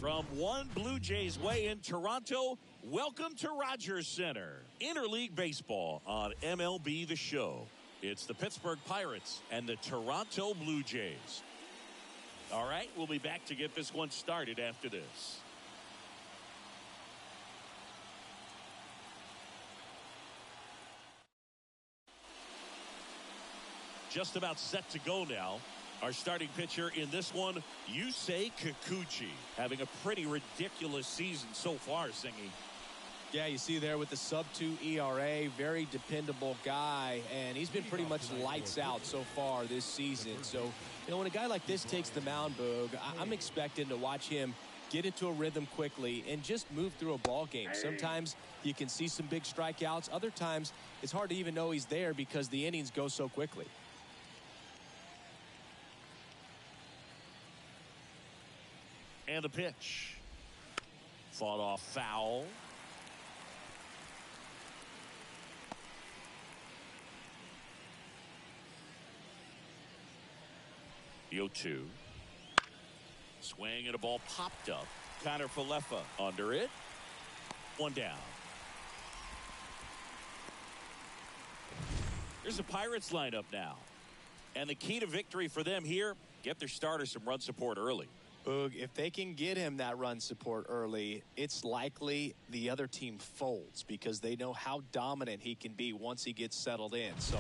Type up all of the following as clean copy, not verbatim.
From One Blue Jays Way in Toronto, welcome to Rogers Center. Interleague Baseball on MLB The Show. It's the Pittsburgh Pirates and the Toronto Blue Jays. All right, we'll be back to get this one started after this. Just about set to go now. Our starting pitcher in this one, Yusei Kikuchi, having a pretty ridiculous season so far, Singy. Yeah, you see there with the sub-2 ERA, very dependable guy, and he's been pretty much lights out so far this season. So, you know, when a guy like this takes the mound, Boog, I'm expecting to watch him get into a rhythm quickly and just move through a ball game. Sometimes you can see some big strikeouts. Other times it's hard to even know he's there because the innings go so quickly. And the pitch. Fought off foul. The 0-2. Swing and a ball popped up. Connor Falefa under it. One down. Here's the Pirates lineup now. And the key to victory for them here, get their starter some run support early. Boog, if they can get him that run support early, it's likely the other team folds because they know how dominant he can be once he gets settled in. So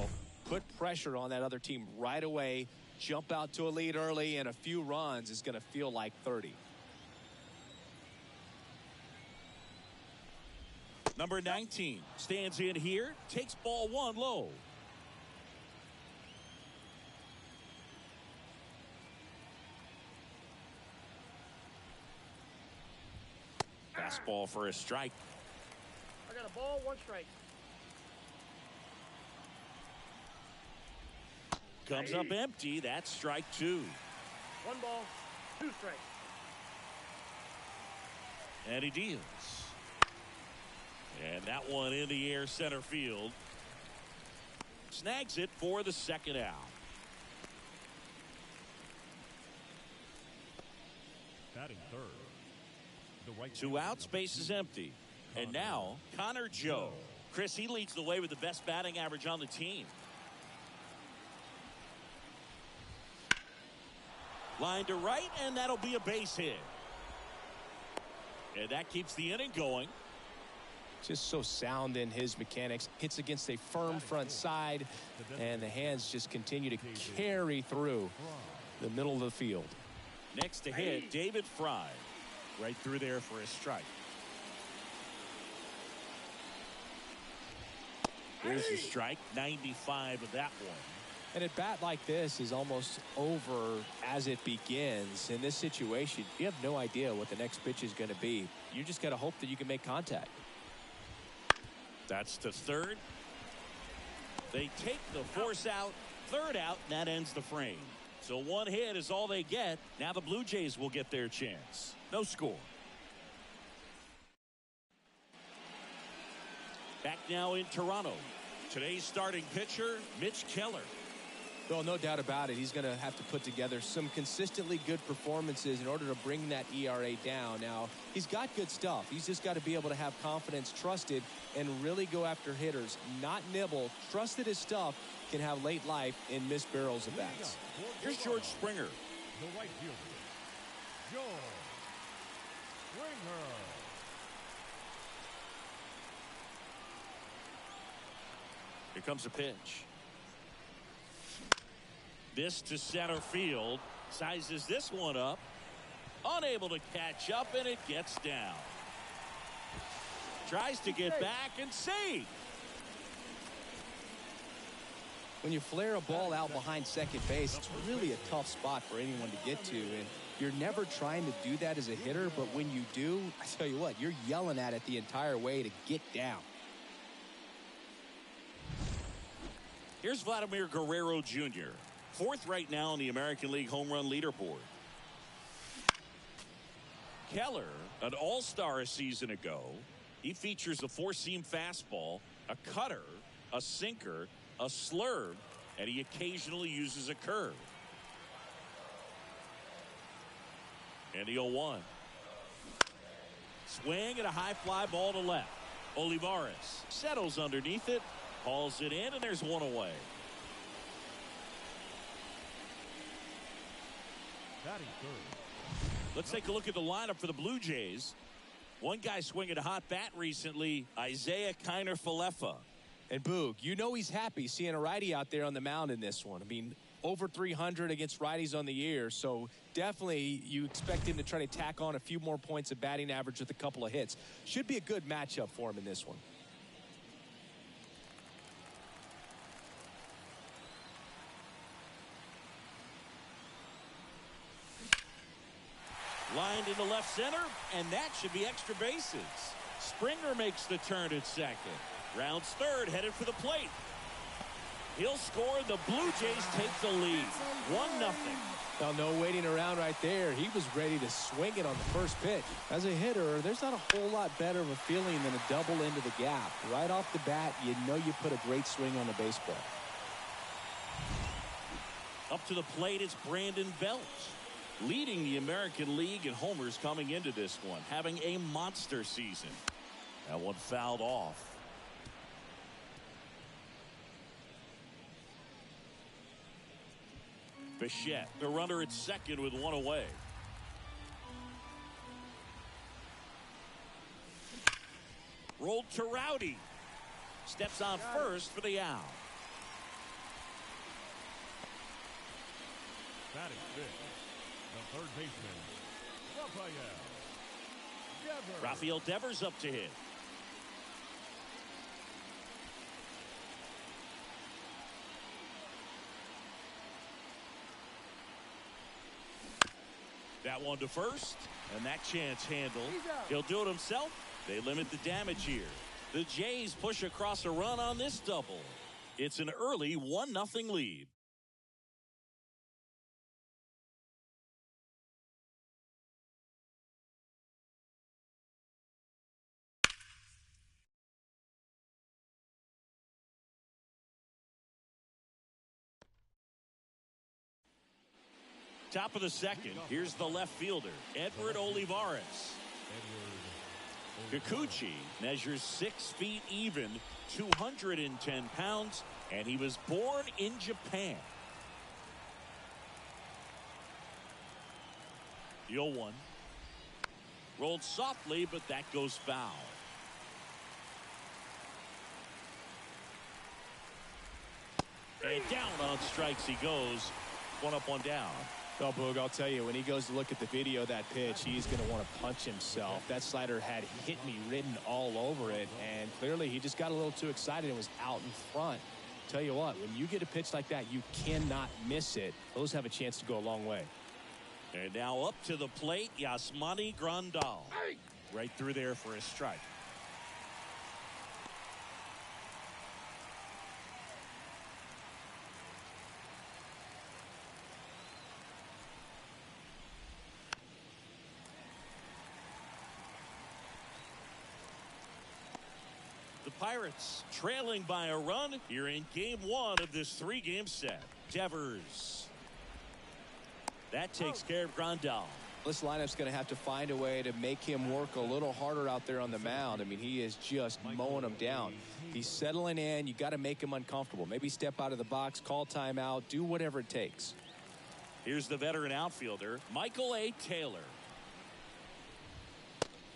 put pressure on that other team right away. Jump out to a lead early, and a few runs is going to feel like 30. Number 19 stands in here, takes ball one low. Fastball for a strike. I got a ball, one strike. Comes up empty. That's strike two. One ball, two strikes. And he deals. And that one in the air center field. Snags it for the second out. Batting third. Two outs, base is empty. And now, Connor Joe. Chris, he leads the way with the best batting average on the team. Line to right, and that'll be a base hit. And that keeps the inning going. Just so sound in his mechanics. Hits against a firm front side, and the hands just continue to carry through the middle of the field. Next to hit, David Fry. Right through there for a strike. There's the strike, 95 of that one. And a bat like this is almost over as it begins. In this situation, you have no idea what the next pitch is going to be. You just got to hope that you can make contact. That's to third. They take the force out, third out, and that ends the frame. So one hit is all they get. Now the Blue Jays will get their chance. No score. Back now in Toronto. Today's starting pitcher, Mitch Keller. Well, no doubt about it. He's going to have to put together some consistently good performances in order to bring that ERA down. Now, he's got good stuff. He's just got to be able to have confidence, trusted, and really go after hitters, not nibble. Trust that his stuff can have late life in missed barrels of bats. Here's George Springer. The right fielder, George Springer. Here comes a pitch. This to center field. Sizes this one up. Unable to catch up, and it gets down. Tries to get back and save. When you flare a ball out behind second base, it's really a tough spot for anyone to get to. And you're never trying to do that as a hitter, but when you do, I tell you what, you're yelling at it the entire way to get down. Here's Vladimir Guerrero Jr., fourth right now in the American League home run leaderboard. Keller, an all-star a season ago. He features a four-seam fastball, a cutter, a sinker, a slurve, and he occasionally uses a curve. And the 0-1. Swing and a high fly ball to left. Olivares settles underneath it, hauls it in, and there's one away. Batting third. Let's take a look at the lineup for the Blue Jays. One guy swinging a hot bat recently, Isaiah Kiner-Falefa. And Boog, you know he's happy seeing a righty out there on the mound in this one. I mean, over 300 against righties on the year, so definitely you expect him to try to tack on a few more points of batting average with a couple of hits. Should be a good matchup for him in this one. Lined into left center, and that should be extra bases. Springer makes the turn at second. Rounds third, headed for the plate. He'll score. The Blue Jays take the lead. 1-0. Well, no waiting around right there. He was ready to swing it on the first pitch. As a hitter, there's not a whole lot better of a feeling than a double into the gap. Right off the bat, you know you put a great swing on the baseball. Up to the plate, it's Brandon Belt, leading the American League in homers coming into this one, having a monster season. That one fouled off. Bichette, the runner at second with one away. Rolled to Rowdy. Steps on first for the out. Batting fifth. The third baseman, Rafael Devers up to hit. That one to first, and that chance handled. He'll do it himself. They limit the damage here. The Jays push across a run on this double. It's an early 1-0 lead. Top of the second. Here's the left fielder, Edward Olivares. Kikuchi measures 6 feet even, 210 pounds, and he was born in Japan. The 0-1. Rolled softly, but that goes foul. And down on strikes he goes. 1 up, 1 down. Well, Boog, I'll tell you, when he goes to look at the video of that pitch, he's going to want to punch himself. That slider had hit me written all over it, and clearly he just got a little too excited and was out in front. Tell you what, when you get a pitch like that, you cannot miss it. Those have a chance to go a long way. And now up to the plate, Yasmani Grandal. Right through there for a strike. The Pirates trailing by a run here in game 1 of this 3-game set. Devers. That takes care of Grandal. This lineup's going to have to find a way to make him work a little harder out there on the mound. I mean, he is just mowing them down. He's settling in. You got to make him uncomfortable. Maybe step out of the box, call timeout, do whatever it takes. Here's the veteran outfielder, Michael A. Taylor.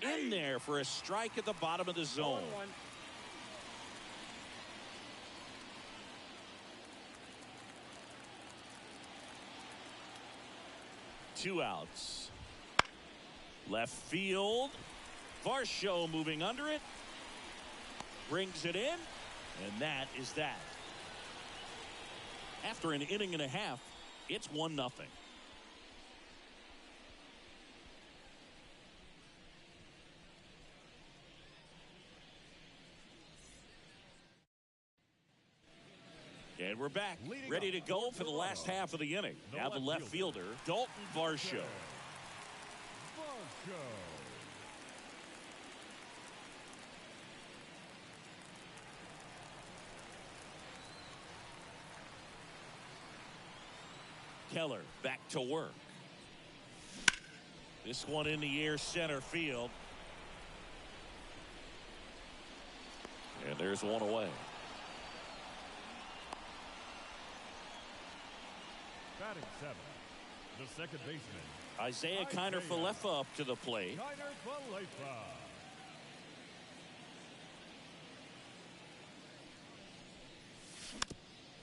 In there for a strike at the bottom of the zone. 1-1. 2 outs. Left field. Varsho moving under it. Brings it in. And that is that. After an inning and a half, it's 1-0. And we're back, ready to go for the last half of the inning. Now the left fielder, Dalton Varsho. Keller back to work. This one in the air center field. There's one away. Batting seventh, the second baseman, Isaiah Kiner-Falefa up to the plate. Kiner-Falefa.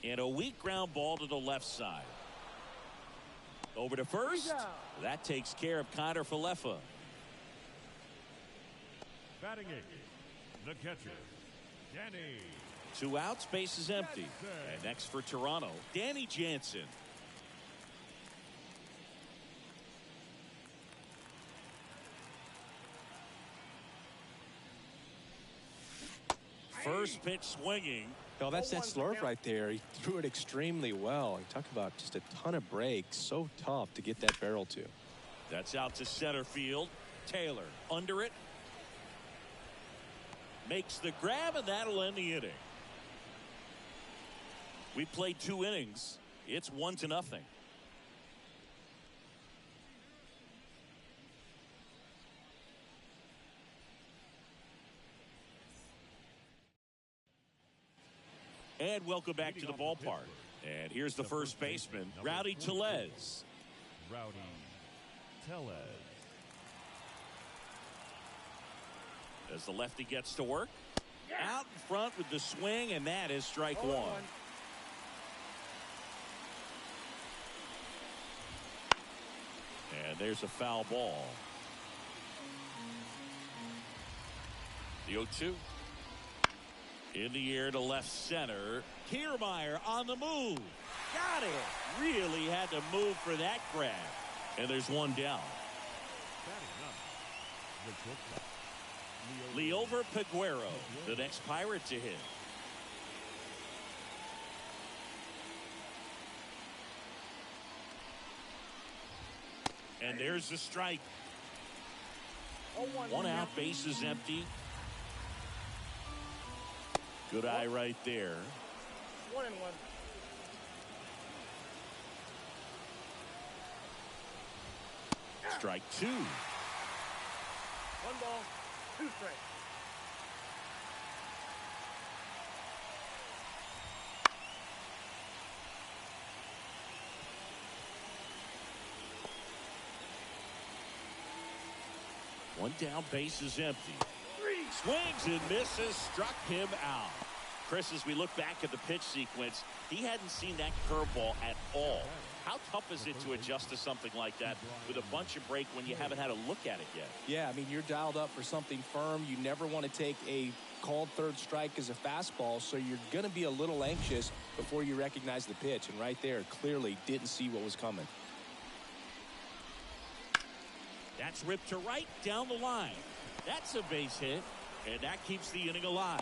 And a weak ground ball to the left side. Over to first. That takes care of Kiner-Falefa. Batting eighth, the catcher, Danny. 2 outs, base is empty. And next for Toronto, Danny Jansen. First pitch swinging. No, that's that slurve right there. He threw it extremely well. You talk about just a ton of breaks. So tough to get that barrel to. That's out to center field. Taylor under it. Makes the grab, and that'll end the inning. We played 2 innings. It's 1-0. And welcome back to the ballpark. And here's the first baseman, Rowdy Tellez. Rowdy Tellez. As the lefty gets to work. Out in front with the swing, and that is strike 1. And there's a foul ball. The 0-2. In the air to left center. Kiermaier on the move. Got it. Really had to move for that grab. And there's one down. Leover Peguero, the next Pirate to hit. And there's the strike. 1 out, base is empty. Good eye right there. 1-1. Strike 2. 1 ball, 2 strikes. One down, base is empty. Swings and misses, struck him out. Chris, as we look back at the pitch sequence, he hadn't seen that curveball at all. How tough is it to adjust to something like that with a bunch of break when you haven't had a look at it yet? Yeah, I mean, you're dialed up for something firm. You never want to take a called third strike as a fastball, so you're going to be a little anxious before you recognize the pitch. And right there, clearly didn't see what was coming. That's ripped to right down the line. That's a base hit, and that keeps the inning alive.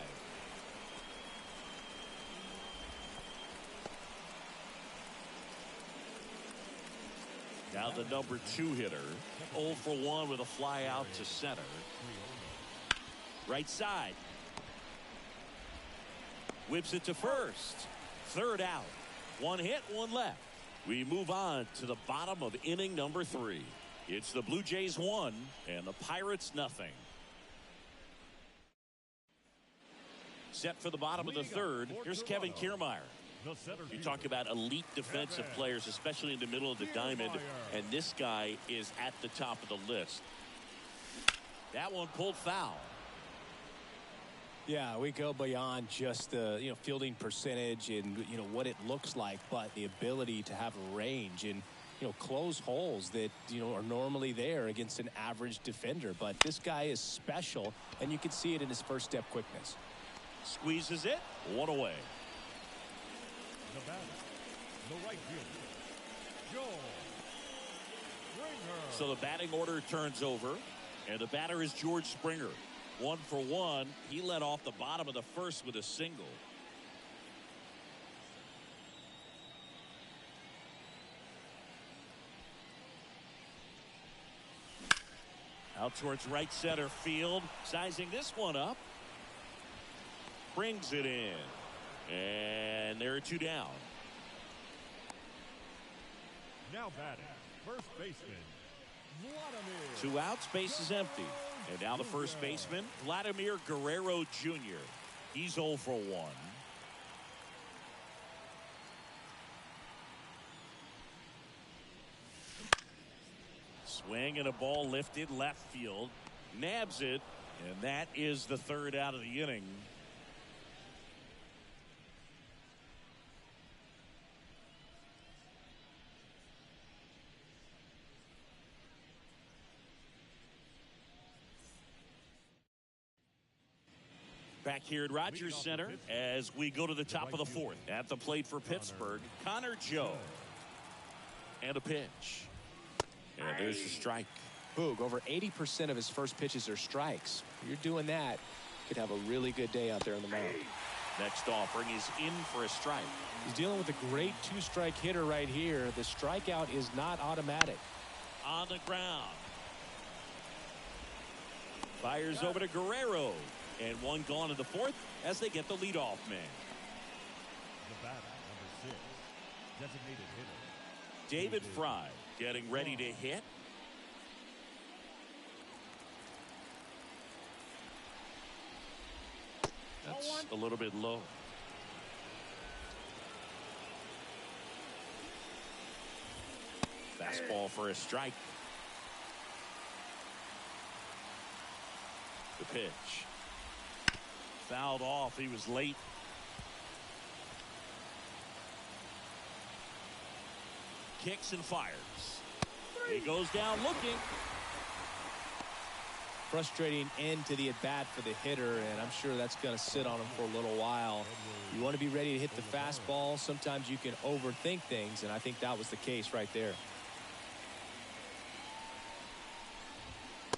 Now the number 2 hitter, 0 for 1 with a fly out to center. Right side. Whips it to first. 3rd out. 1 hit, 1 left. We move on to the bottom of inning number 3. It's the Blue Jays 1 and the Pirates nothing. Set for the bottom of the 3rd. Here's Kevin Kiermaier. You talk about elite defensive players, especially in the middle of the diamond, and this guy is at the top of the list. That one pulled foul. Yeah, we go beyond just the fielding percentage and what it looks like, but the ability to have range and close holes that are normally there against an average defender. But this guy is special, and you can see it in his first step quickness. Squeezes it, 1 away. The batter, the right fielder, Joel Springer. So the batting order turns over, and the batter is George Springer. 1 for 1. He led off the bottom of the 1st with a single. Out towards right center field, sizing this one up. Brings it in. And there are 2 down. Now batting, first baseman, Vladimir. 2 outs, base is empty. And now the first baseman, Vladimir Guerrero Jr. He's 0 for 1. Swing and a ball lifted left field. Nabs it, and that is the third out of the inning. Back here at Rogers Center as we go to the top of the fourth. At the plate for Pittsburgh, Connor Joe. And a pitch. And there's the strike. Boog, over 80% of his first pitches are strikes. If you're doing that, could have a really good day out there on the mound. Next offering is in for a strike. He's dealing with a great two-strike hitter right here. The strikeout is not automatic. On the ground. Fires over to Guerrero. And one gone in the fourth as they get the leadoff man. The batter, number 6, designated hitter. David Fry getting ready to hit. That's a little bit low. Fastball for a strike. The pitch. Fouled off. He was late. Kicks and fires. He goes down looking. Frustrating end to the at-bat for the hitter, and I'm sure that's going to sit on him for a little while. You want to be ready to hit the fastball. Sometimes you can overthink things, and I think that was the case right there.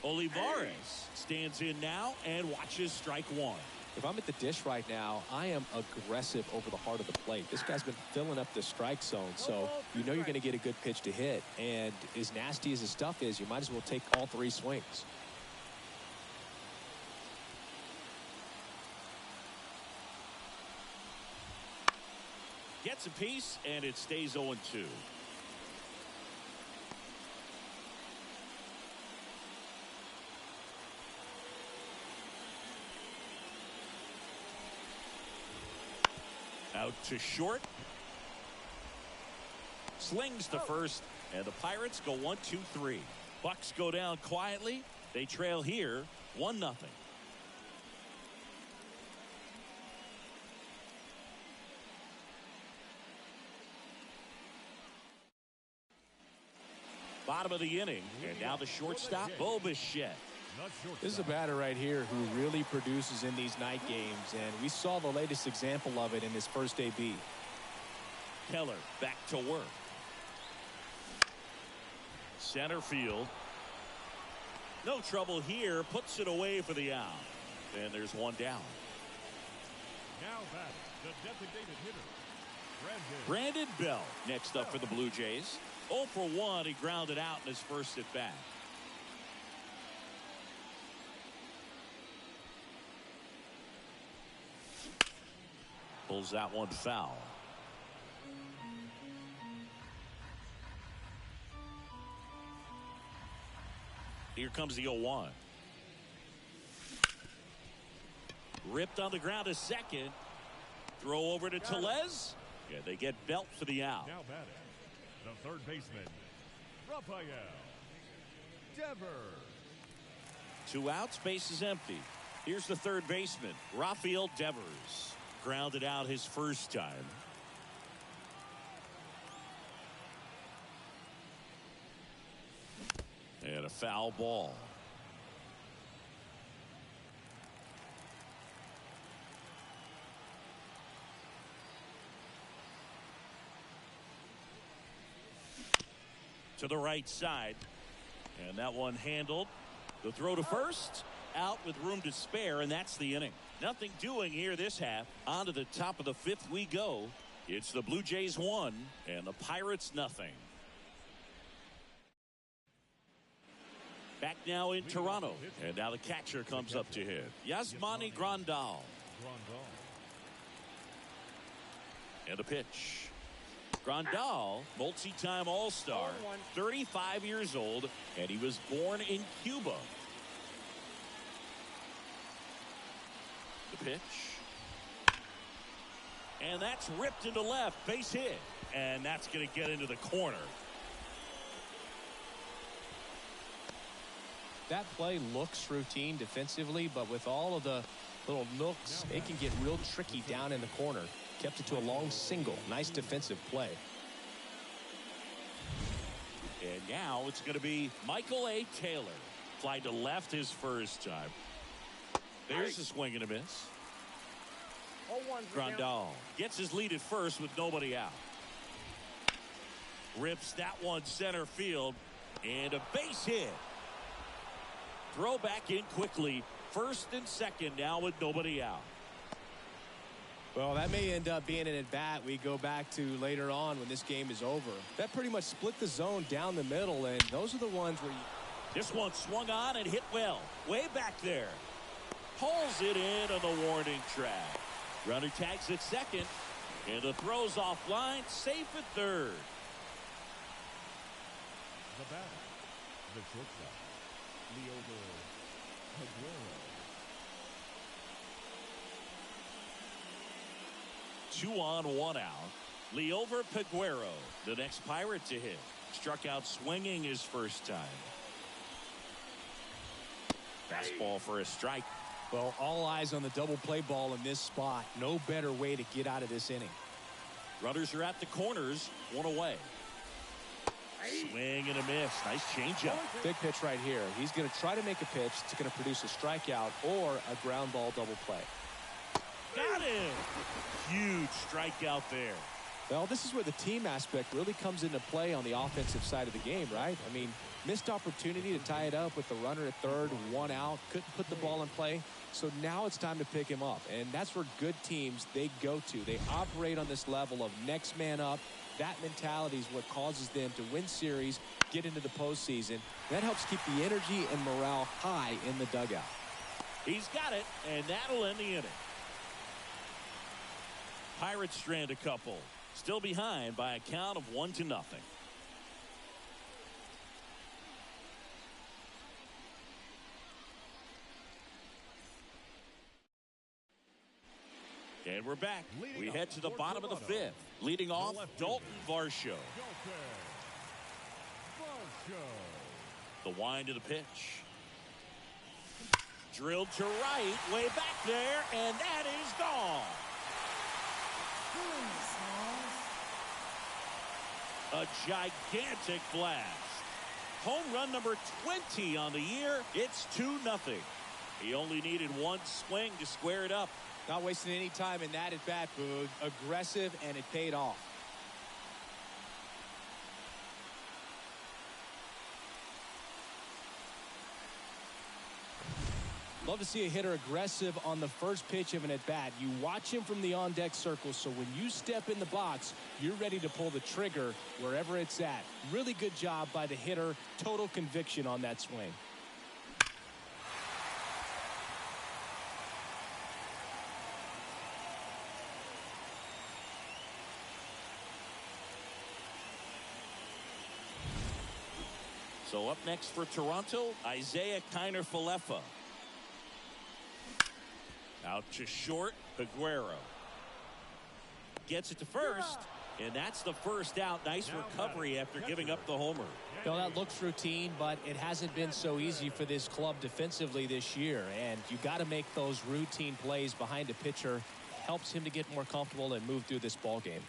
Olivares stands in now and watches strike one. If I'm at the dish right now, I am aggressive over the heart of the plate. This guy's been filling up the strike zone, so you know you're going to get a good pitch to hit. And as nasty as his stuff is, you might as well take all three swings. Gets a piece, and it stays 0-2. Out to short. Slings to first, and the Pirates go 1-2-3. Bucks go down quietly. They trail here 1-0. Bottom of the inning, and now the shortstop, Bo Bichette. This is a batter right here who really produces in these night games, and we saw the latest example of it in his first AB. Keller back to work. Center field. No trouble here. Puts it away for the out. And there's one down. Now batting, the designated hitter, Brandon Bell next up for the Blue Jays. 0 for 1. He grounded out in his first at bat. Pulls that one foul. Here comes the 0-1. Ripped on the ground to second. Throw over to Tellez. Yeah, they get Belt for the out. Now batting, the third baseman, Rafael Devers. 2 outs, base is empty. Here's the third baseman, Rafael Devers. Grounded out his first time. And a foul ball. To the right side. And that one handled. The throw to first. Out with room to spare, and that's the inning. Nothing doing here this half. On to the top of the fifth we go. It's the Blue Jays 1 and the Pirates nothing. Back now in Toronto, and now the catcher comes up to hit. Yasmani Grandal. And a pitch. Grandal, multi-time All-Star, 35 years old, and he was born in Cuba. The pitch. And that's ripped into left. Base hit. And that's going to get into the corner. That play looks routine defensively, but with all of the little nooks, it can get real tricky down in the corner. Kept it to a long single. Nice defensive play. And now it's going to be Michael A. Taylor. Fly to left his first time. There's a swing and a miss. Grandal gets his lead at first with nobody out. Rips that one center field. And a base hit. Throw back in quickly. First and second now with nobody out. Well, that may end up being an at-bat we go back to later on when this game is over. That pretty much split the zone down the middle, and those are the ones where you... This one swung on and hit well. Way back there. Pulls it in on the warning track. Runner tags at second. And the throw's offline. Safe at third. The batter, the shortstop, Leover Aguero. 2 on, 1 out. Leover Peguero, the next Pirate to hit. Struck out swinging his first time. Fastball for a strike. Well, all eyes on the double play ball in this spot. No better way to get out of this inning. Runners are at the corners, 1 away. Swing and a miss. Nice changeup. Big pitch right here. He's going to try to make a pitch that's going to produce a strikeout or a ground ball double play. Got him. Huge strikeout there. Well, this is where the team aspect really comes into play on the offensive side of the game, right? I mean, missed opportunity to tie it up with the runner at third, 1 out, couldn't put the ball in play. So now it's time to pick him up. And that's where good teams, they go to. They operate on this level of next man up. That mentality is what causes them to win series, get into the postseason. That helps keep the energy and morale high in the dugout. He's got it, and that'll end the inning. Pirates strand a couple. Still behind by a count of 1-0. And we're back. We head to the bottom of the 5th. Leading off, Dalton Varsho. The wind to the pitch. Drilled to right, way back there, and that is gone. A gigantic blast. Home run number 20 on the year. It's 2-0. He only needed 1 swing to square it up. Not wasting any time in that at bat, Boog. Aggressive, and it paid off. Love to see a hitter aggressive on the first pitch of an at-bat. You watch him from the on-deck circle, so when you step in the box, you're ready to pull the trigger wherever it's at. Really good job by the hitter. Total conviction on that swing. So up next for Toronto, Isaiah Kiner-Falefa. Out to short, Peguero. Gets it to first, and that's the first out. Nice recovery after giving up the homer. Well, that looks routine, but it hasn't been so easy for this club defensively this year. And you got to make those routine plays behind a pitcher. Helps him to get more comfortable and move through this ball game.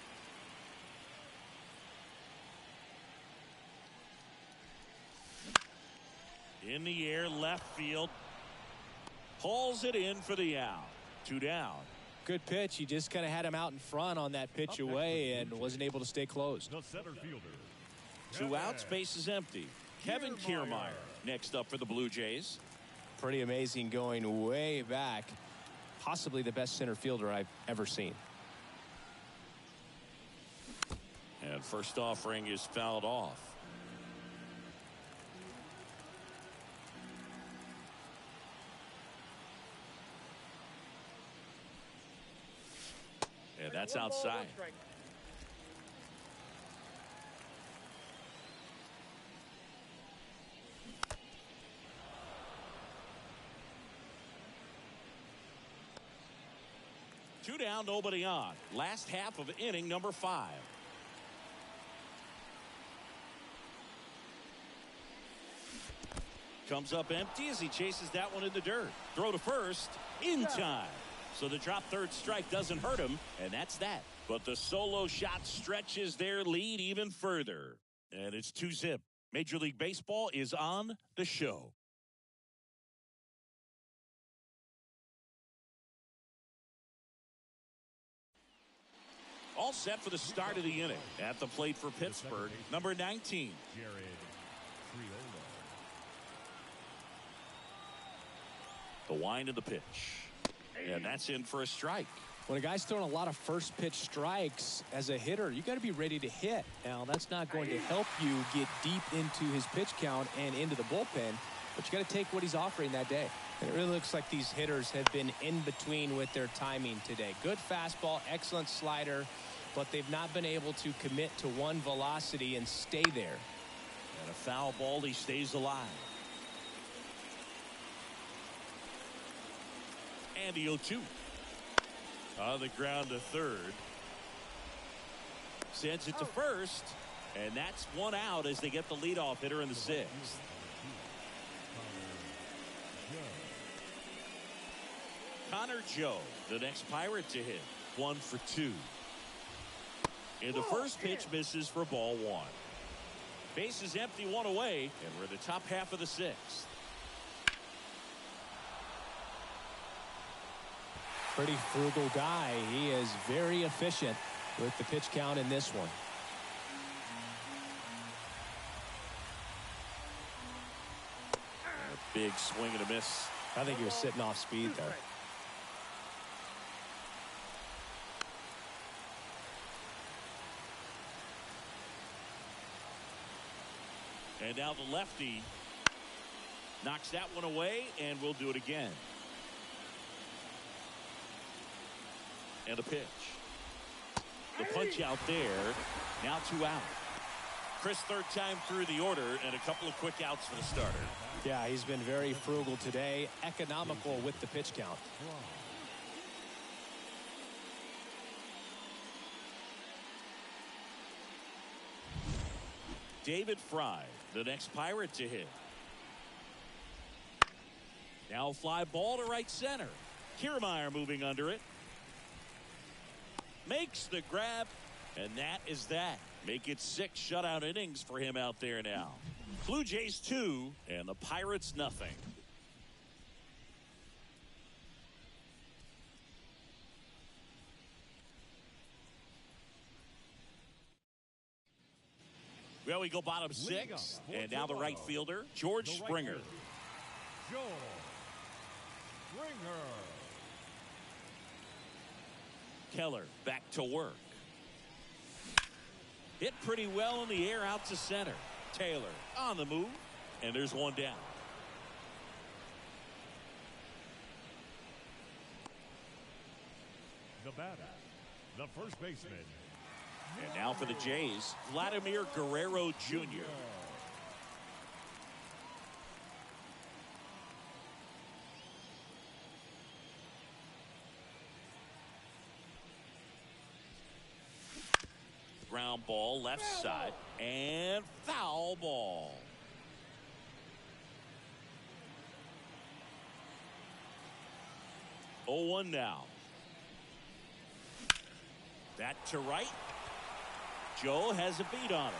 In the air, left field. Pulls it in for the out. 2 down. Good pitch. He just kind of had him out in front on that pitch away and wasn't able to stay closed. The center fielder. 2 outs, base is empty. Kevin Kiermaier next up for the Blue Jays. Pretty amazing going way back. Possibly the best center fielder I've ever seen. And first offering is fouled off. And that's outside. 2 down, nobody on. Last half of inning number 5. Comes up empty as he chases that one in the dirt. Throw to first in time. So the drop third strike doesn't hurt him, and that's that. But the solo shot stretches their lead even further. And it's 2-zip. Major League Baseball is on the show. All set for the start of the inning. At the plate for Pittsburgh, number 19. The wind of the pitch. And that's in for a strike. When a guy's throwing a lot of first pitch strikes as a hitter, you got to be ready to hit. Now, that's not going to help you get deep into his pitch count and into the bullpen, but you got to take what he's offering that day. And it really looks like these hitters have been in between with their timing today. Good fastball, excellent slider, but they've not been able to commit to one velocity and stay there. And a foul ball, he stays alive. And the 0-2. On the ground to third. Sends it to first. And that's one out as they get the leadoff hitter in the 6th. Connor Joe, the next Pirate to hit. 1 for 2. And the first pitch misses for ball 1. Base is empty, 1 away. And we're in the top half of the 6th. Pretty frugal guy. He is very efficient with the pitch count in this one. A big swing and a miss. I think he was sitting off speed there. And now the lefty knocks that one away, and we'll do it again. And a pitch. The punch out there. Now 2 out. Chris, third time through the order, and a couple of quick outs for the starter. Yeah, he's been very frugal today, economical with the pitch count. David Fry, the next Pirate to hit. Now fly ball to right center. Kiermaier moving under it. Makes the grab, and that is that. Make it 6 shutout innings for him out there now. Blue Jays 2 and the Pirates nothing. Well, we go bottom 6, and now the right fielder, George Springer. George Springer. Keller back to work. Hit pretty well in the air out to center. Taylor on the move, and there's one down. The batter, the first baseman. And now for the Jays, Vladimir Guerrero Jr. Ground ball left side and foul ball. Oh, 1 now. That to right. Joe has a beat on it.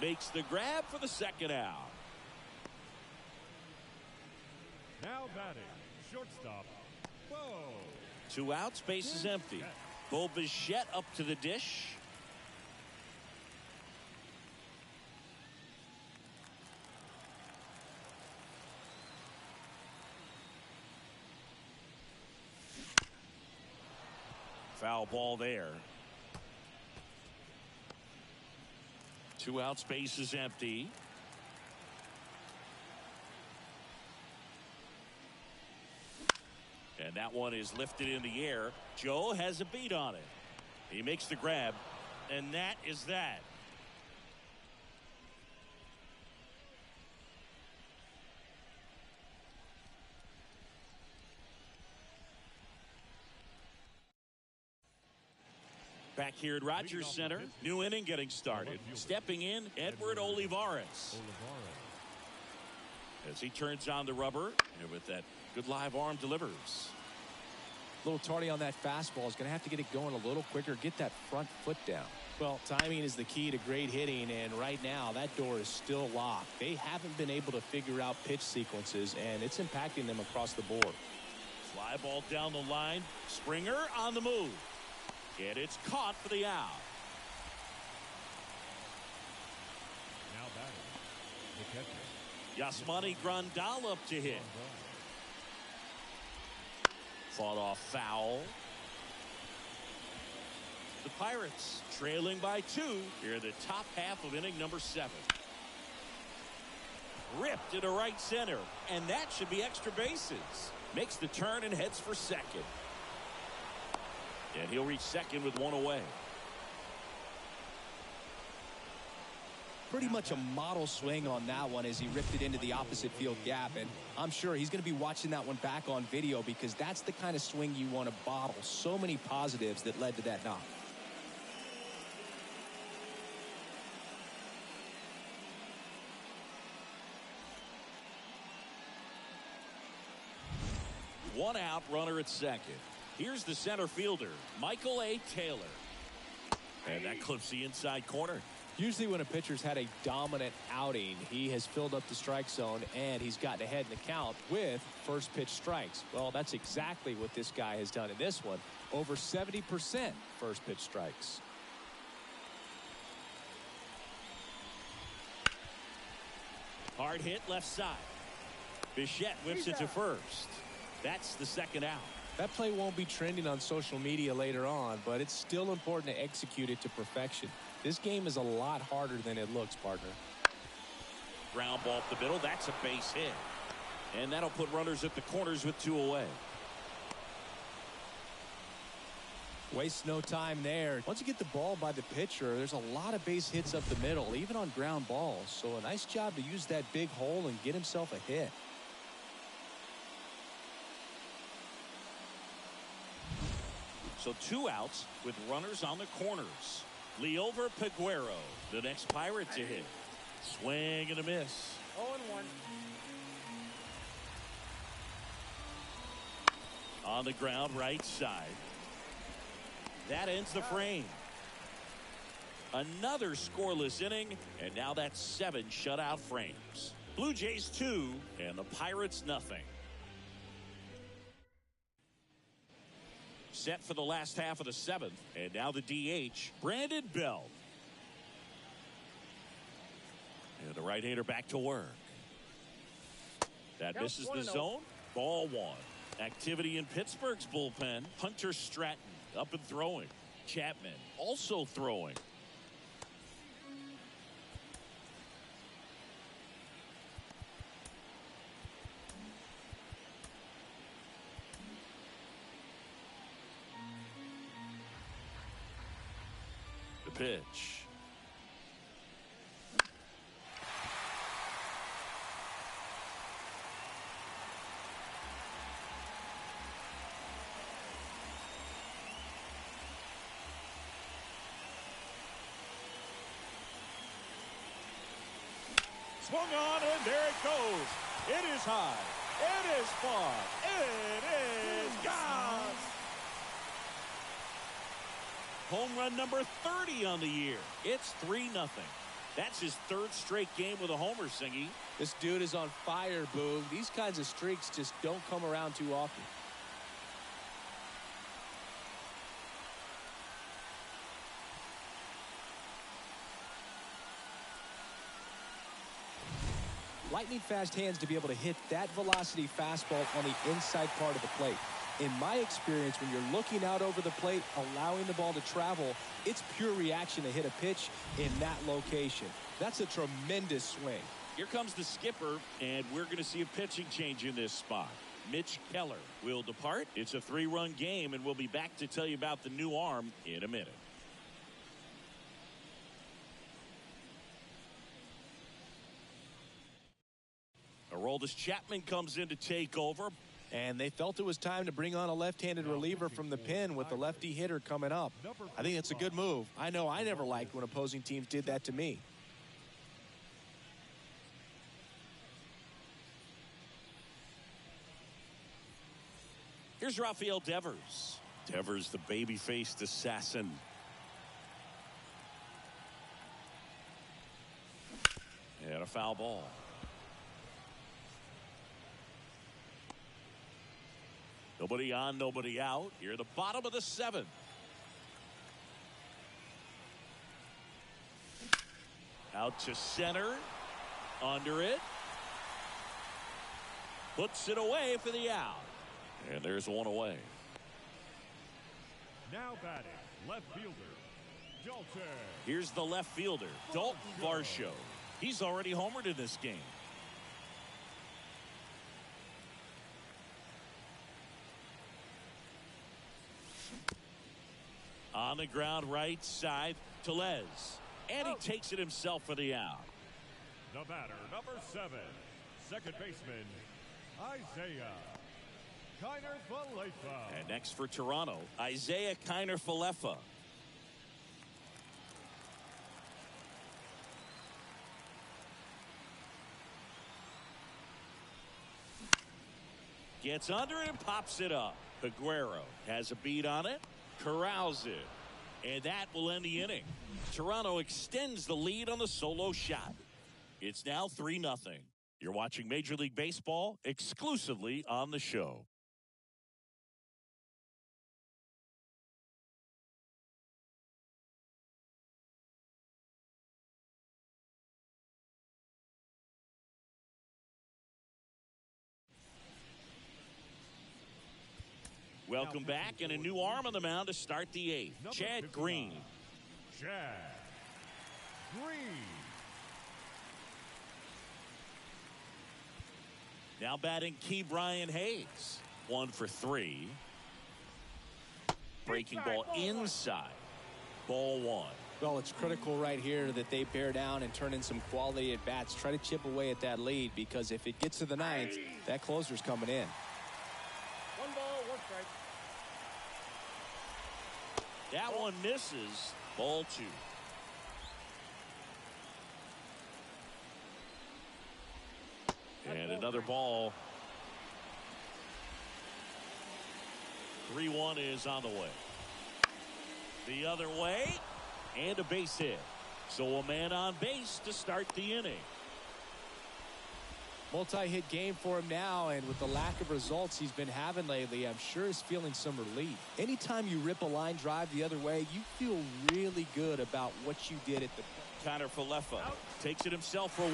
Makes the grab for the second out. Now batting, shortstop, Bo. 2 outs, base is empty. Bo Bichette up to the dish. Foul ball there. 2 outs, base is empty. And that one is lifted in the air. Joe has a beat on it. He makes the grab, and that is that. Back here at Rogers Center, new inning getting started. Stepping in, Edward Olivares. As he turns on the rubber, and with that good live arm delivers. A little tardy on that fastball. Is going to have to get it going a little quicker. Get that front foot down. Well, timing is the key to great hitting, and right now that door is still locked. They haven't been able to figure out pitch sequences, and it's impacting them across the board. Fly ball down the line. Springer on the move. And it's caught for the out. Now batting, the catcher. Yasmani Grandal up to hit. Fought off foul. The Pirates trailing by 2 here in the top half of inning number 7. Ripped into right center, and that should be extra bases. Makes the turn and heads for second. And he'll reach second with 1 away. Pretty much a model swing on that one as he ripped it into the opposite field gap, and I'm sure he's going to be watching that one back on video because that's the kind of swing you want to bottle. So many positives that led to that knock. One out, runner at second. Here's the center fielder, Michael A. Taylor. And that clips the inside corner. Usually when a pitcher's had a dominant outing, he has filled up the strike zone and he's gotten ahead in the count with first pitch strikes. Well, that's exactly what this guy has done in this one. Over 70% first pitch strikes. Hard hit left side. Bichette whips it to first. That's the second out. That play won't be trending on social media later on, but it's still important to execute it to perfection. This game is a lot harder than it looks, partner. Ground ball up the middle. That's a base hit. And that'll put runners at the corners with 2 away. Waste no time there. Once you get the ball by the pitcher, there's a lot of base hits up the middle, even on ground balls. So a nice job to use that big hole and get himself a hit. So 2 outs with runners on the corners. Leover Peguero, the next Pirate to hit. Swing and a miss. 0-1. On the ground, right side. That ends the frame. Another scoreless inning, and now that's 7 shutout frames. Blue Jays 2 and the Pirates nothing. Set for the last half of the 7th, and now the DH, Brandon Bell. And the right-hander back to work. That misses the zone. Ball 1. Activity in Pittsburgh's bullpen. Hunter Stratton up and throwing. Chapman also throwing. The pitch. Swung on, and there it goes. It is high. It is far. It is gone. Home run number 30 on the year. It's 3-0. That's his 3rd straight game with a homer, Singy. This dude is on fire, Boog. These kinds of streaks just don't come around too often. Lightning fast hands to be able to hit that velocity fastball on the inside part of the plate. In my experience, when you're looking out over the plate, allowing the ball to travel, it's pure reaction to hit a pitch in that location. That's a tremendous swing. Here comes the skipper, and we're going to see a pitching change in this spot. Mitch Keller will depart. It's a 3-run game, and we'll be back to tell you about the new arm in a minute. Aroldis Chapman comes in to take over. And they felt it was time to bring on a left-handed reliever from the pen with the lefty hitter coming up. I think it's a good move. I know I never liked when opposing teams did that to me. Here's Rafael Devers. Devers, the baby-faced assassin. And a foul ball. Nobody on, nobody out. Here at the bottom of the 7th. Out to center. Under it. Puts it away for the out. And there's one away. Now batting, left fielder, Dalton. Here's the left fielder, Dalton Varsho. He's already homered in this game. On the ground, right side, Tellez. And he takes it himself for the out. The batter, number 7, second baseman, Isaiah Kiner-Falefa. And next for Toronto, Isaiah Kiner-Falefa. Gets under it and pops it up. Peguero has a beat on it, corrals it, and that will end the inning. Toronto extends the lead on the solo shot. It's now 3-0. You're watching Major League Baseball exclusively on the show. Welcome back, and a new arm on the mound to start the 8th. Chad Green. Chad Green. Now batting Key Brian Hayes. 1 for 3. Breaking ball inside. Ball 1. Well, it's critical right here that they bear down and turn in some quality at bats. Try to chip away at that lead, because if it gets to the 9th, that closer's coming in. 1 ball, 1 strike. That one misses. Ball 2. And another ball. 3-1 is on the way. The other way. And a base hit. So a man on base to start the inning. Multi-hit game for him now, and with the lack of results he's been having lately, I'm sure he's feeling some relief. Anytime you rip a line drive the other way, you feel really good about what you did at the Kiner-Falefa takes it himself for 1.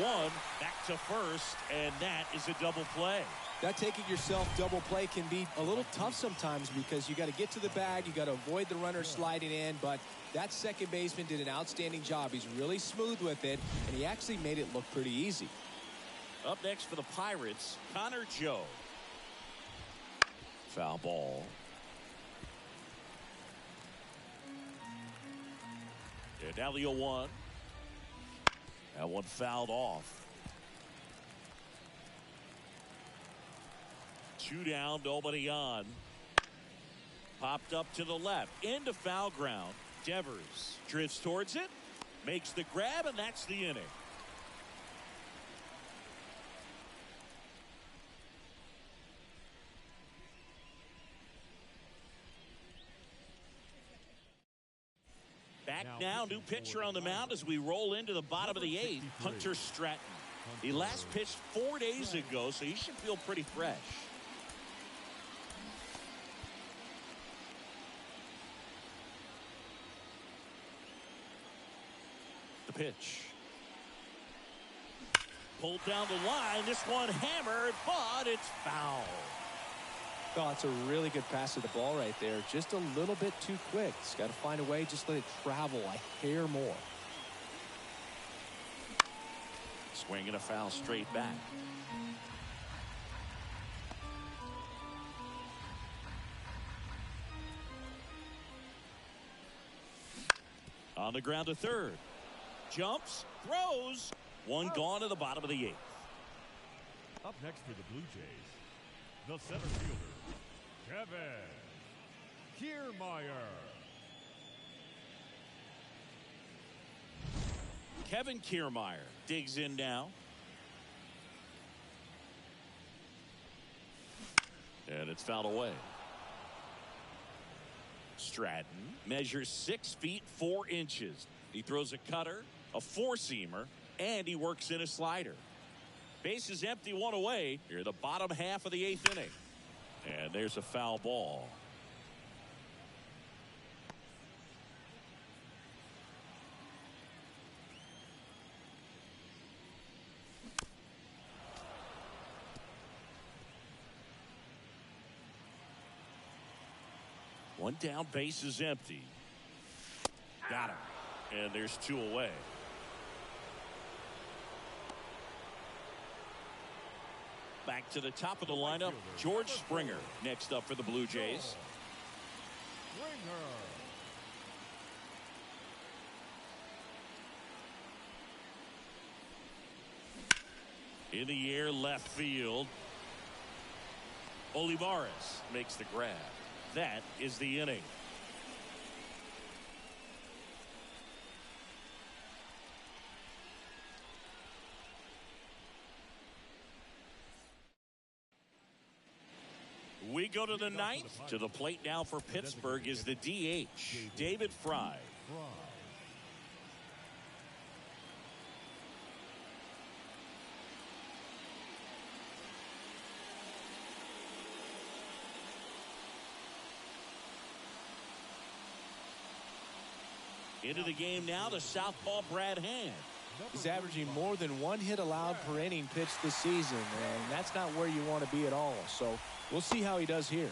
Back to first, and that is a double play. That taking yourself double play can be a little tough sometimes, because you got to get to the bag, you got to avoid the runner sliding in, but that second baseman did an outstanding job. He's really smooth with it, and he actually made it look pretty easy. Up next for the Pirates, Connor Joe. Foul ball. And now the 0-1. That one fouled off. 2 down, nobody on. Popped up to the left, into foul ground. Devers drifts towards it, makes the grab, and that's the inning. Back now, new pitcher on the mound as we roll into the bottom of the 8th, Hunter Stratton. He last pitched 4 days ago, so he should feel pretty fresh. The pitch. Pulled down the line. This one hammered, but it's foul. Oh, it's a really good pass to the ball right there. Just a little bit too quick. It's got to find a way. Just let it travel a hair more. Swinging a foul straight back. On the ground to third. Jumps, throws. One gone to the bottom of the 8th. Up next for the Blue Jays, The center fielder, Kevin Kiermaier. Kevin Kiermaier digs in now. And it's fouled away. Stratton measures 6 feet 4 inches. He throws a cutter, a four-seamer, and he works in a slider. Base is empty, 1 away. Here the bottom half of the 8th inning. And there's a foul ball. One down, base is empty. Got him. And there's 2 away. Back to the top of the lineup, George Springer next up for the Blue Jays. In the air, left field. Olivares makes the grab. That is the inning. We go to the 9th. To the plate now for Pittsburgh is the DH, David Fry. Into the game now, the southpaw Brad Hand. He's averaging more than 1 hit allowed per inning pitched this season, and that's not where you want to be at all. So we'll see how he does here.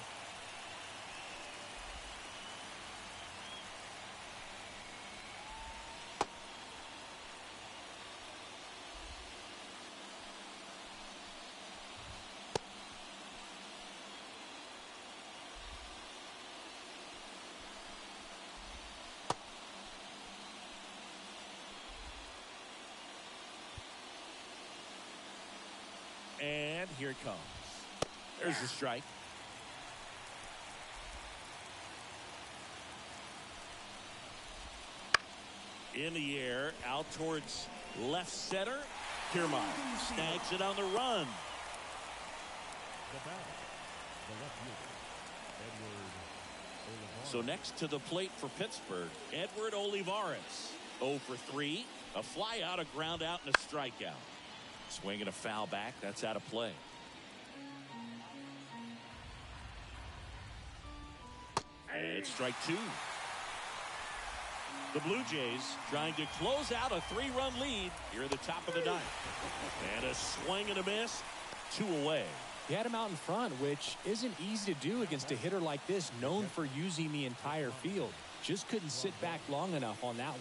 And here it comes. There's the strike. In the air, out towards left center. Kiermaier snags it on the run. So next to the plate for Pittsburgh, Edward Olivares. 0 for 3. A fly out, a ground out, and a strikeout. Swinging a foul back. That's out of play. And it's strike 2. The Blue Jays trying to close out a 3-run lead here at the top of the 9th. And a swing and a miss. 2 away. He had him out in front, which isn't easy to do against a hitter like this, known for using the entire field. Just couldn't sit back long enough on that one.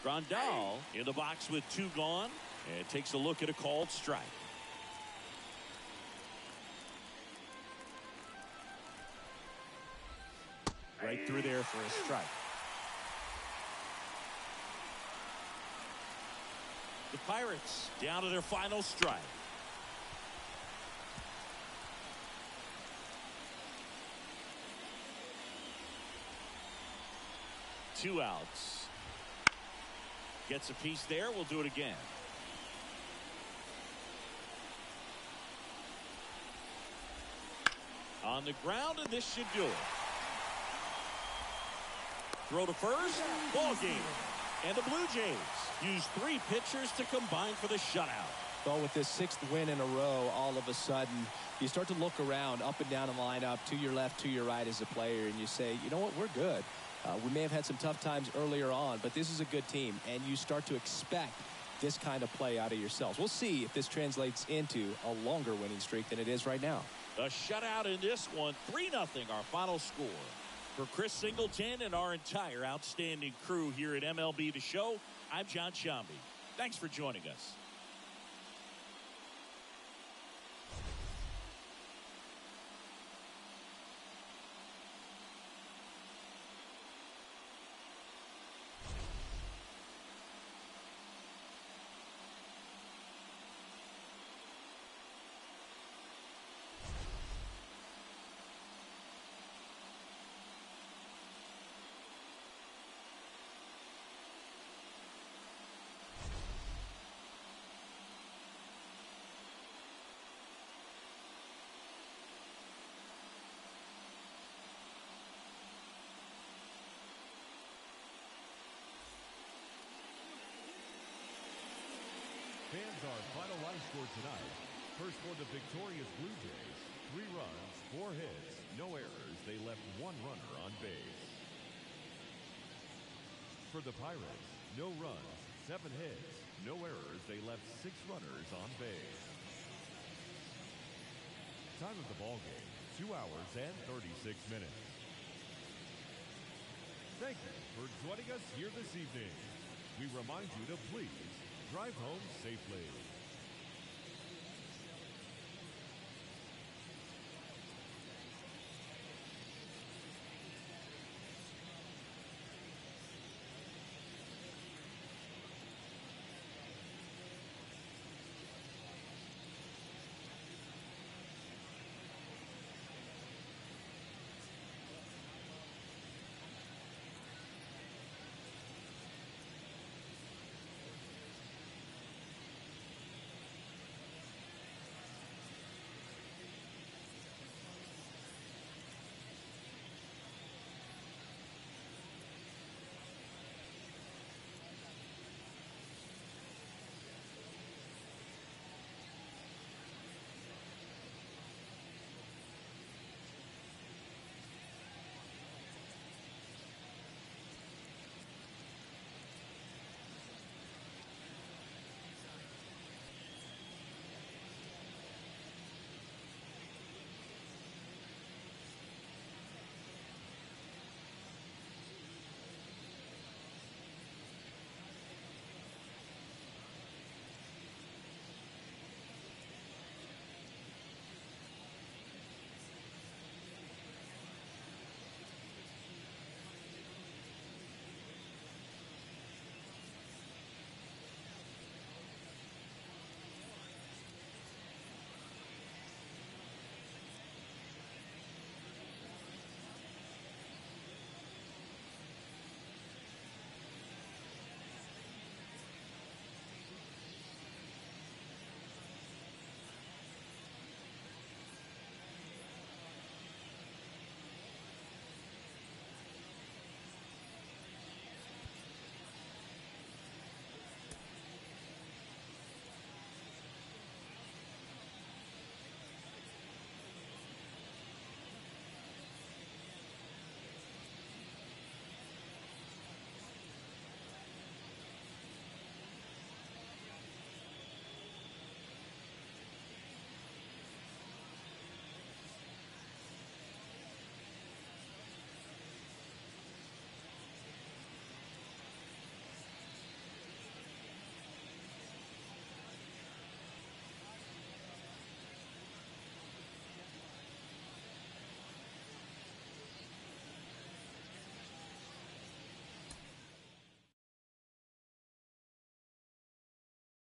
Grandal in the box with 2 gone, and takes a look at a called strike. Right through there for a strike. The Pirates down to their final strike. Two outs. Gets a piece there. We'll do it again. On the ground, and this should do it. Throw to first. Ball game. And the Blue Jays use 3 pitchers to combine for the shutout. Well, with this 6th win in a row, all of a sudden, you start to look around up and down the lineup, to your left, to your right as a player, and you say, you know what, we're good. We may have had some tough times earlier on, but this is a good team, and you start to expect this kind of play out of yourselves. We'll see if this translates into a longer winning streak than it is right now. A shutout in this one, 3-0 our final score. For Chris Singleton and our entire outstanding crew here at MLB The Show, I'm John Shambi. Thanks for joining us. our final line score tonight. First for the victorious Blue Jays, 3 runs, 4 hits, no errors. They left 1 runner on base. For the Pirates, no runs, 7 hits, no errors. They left 6 runners on base. Time of the ball game, 2 hours and 36 minutes. Thank you for joining us here this evening. We remind you to please drive home safely.